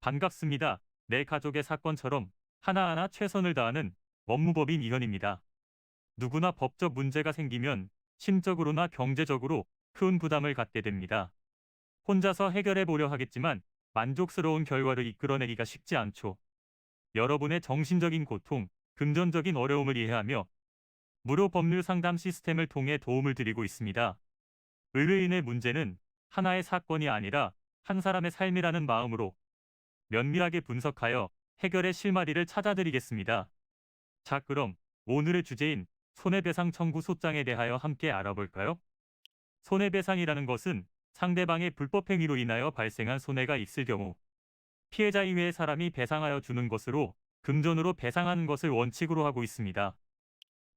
반갑습니다. 내 가족의 사건처럼 하나하나 최선을 다하는 법무법인 이현입니다. 누구나 법적 문제가 생기면 심적으로나 경제적으로 큰 부담을 갖게 됩니다. 혼자서 해결해 보려 하겠지만 만족스러운 결과를 이끌어내기가 쉽지 않죠. 여러분의 정신적인 고통, 금전적인 어려움을 이해하며 무료 법률 상담 시스템을 통해 도움을 드리고 있습니다. 의뢰인의 문제는 하나의 사건이 아니라 한 사람의 삶이라는 마음으로 면밀하게 분석하여 해결의 실마리를 찾아드리겠습니다. 자, 그럼 오늘의 주제인 손해배상 청구 소장에 대하여 함께 알아볼까요? 손해배상이라는 것은 상대방의 불법 행위로 인하여 발생한 손해가 있을 경우 피해자 이외의 사람이 배상하여 주는 것으로 금전으로 배상하는 것을 원칙으로 하고 있습니다.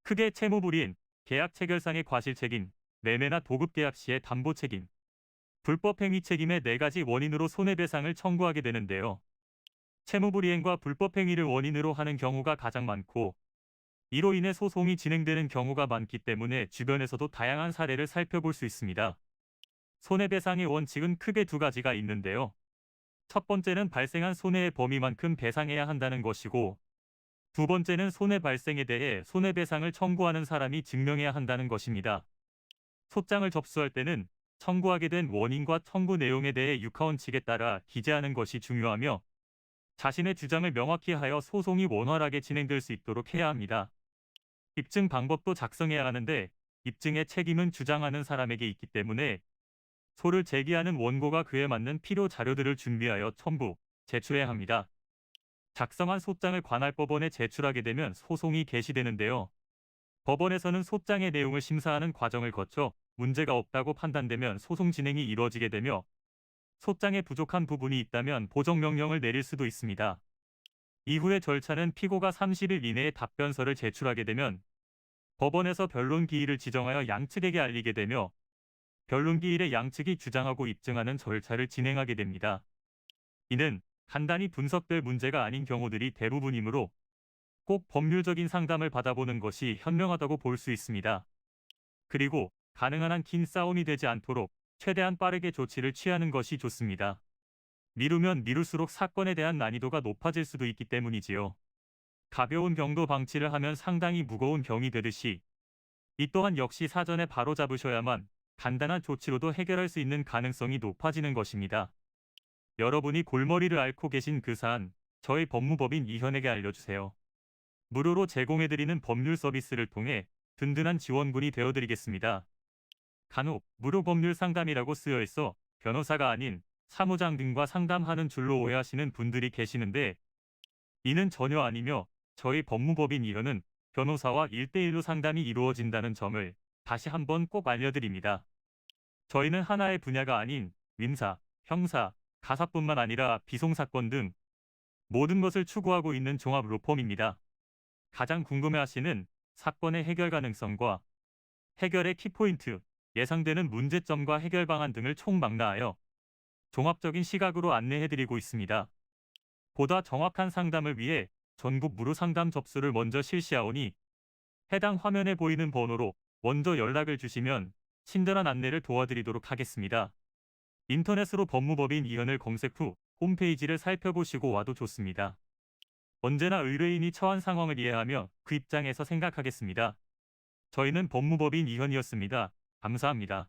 크게 채무불이행, 계약 체결상의 과실책임, 매매나 도급계약 시의 담보책임, 불법 행위 책임의 네 가지 원인으로 손해배상을 청구하게 되는데요. 채무불이행과 불법 행위를 원인으로 하는 경우가 가장 많고 이로 인해 소송이 진행되는 경우가 많기 때문에 주변에서도 다양한 사례를 살펴볼 수 있습니다. 손해배상의 원칙은 크게 두 가지가 있는데요. 첫 번째는 발생한 손해의 범위만큼 배상해야 한다는 것이고 두 번째는 손해 발생에 대해 손해배상을 청구하는 사람이 증명해야 한다는 것입니다. 소장을 접수할 때는 청구하게 된 원인과 청구 내용에 대해 유카원 측에 따라 기재하는 것이 중요하며 자신의 주장을 명확히 하여 소송이 원활하게 진행될 수 있도록 해야 합니다. 입증 방법도 작성해야 하는데 입증의 책임은 주장하는 사람에게 있기 때문에 소를 제기하는 원고가 그에 맞는 필요 자료들을 준비하여 첨부, 제출해야 합니다. 작성한 소장을 관할법원에 제출하게 되면 소송이 개시되는데요. 법원에서는 소장의 내용을 심사하는 과정을 거쳐 문제가 없다고 판단되면 소송 진행이 이루어지게 되며 소장에 부족한 부분이 있다면 보정명령을 내릴 수도 있습니다. 이후의 절차는 피고가 30일 이내에 답변서를 제출하게 되면 법원에서 변론기일을 지정하여 양측에게 알리게 되며 변론기일에 양측이 주장하고 입증하는 절차를 진행하게 됩니다. 이는 간단히 분석될 문제가 아닌 경우들이 대부분이므로 꼭 법률적인 상담을 받아보는 것이 현명하다고 볼 수 있습니다. 그리고 가능한 한 긴 싸움이 되지 않도록 최대한 빠르게 조치를 취하는 것이 좋습니다. 미루면 미룰수록 사건에 대한 난이도가 높아질 수도 있기 때문이지요. 가벼운 병도 방치를 하면 상당히 무거운 병이 되듯이 이 또한 역시 사전에 바로잡으셔야만 간단한 조치로도 해결할 수 있는 가능성이 높아지는 것입니다. 여러분이 골머리를 앓고 계신 그 사안, 저희 법무법인 이현에게 알려주세요. 무료로 제공해드리는 법률 서비스를 통해 든든한 지원군이 되어드리겠습니다. 간혹 무료 법률 상담이라고 쓰여 있어 변호사가 아닌 사무장 등과 상담하는 줄로 오해하시는 분들이 계시는데 이는 전혀 아니며 저희 법무법인 이현은 변호사와 1대1로 상담이 이루어진다는 점을 다시 한번 꼭 알려드립니다. 저희는 하나의 분야가 아닌 민사, 형사, 가사뿐만 아니라 비송사건 등 모든 것을 추구하고 있는 종합 로펌입니다. 가장 궁금해하시는 사건의 해결 가능성과 해결의 키포인트, 예상되는 문제점과 해결 방안 등을 총망라하여 종합적인 시각으로 안내해드리고 있습니다. 보다 정확한 상담을 위해 전국 무료 상담 접수를 먼저 실시하오니 해당 화면에 보이는 번호로 먼저 연락을 주시면 친절한 안내를 도와드리도록 하겠습니다. 인터넷으로 법무법인 이현을 검색 후 홈페이지를 살펴보시고 와도 좋습니다. 언제나 의뢰인이 처한 상황을 이해하며 그 입장에서 생각하겠습니다. 저희는 법무법인 이현이었습니다. 감사합니다.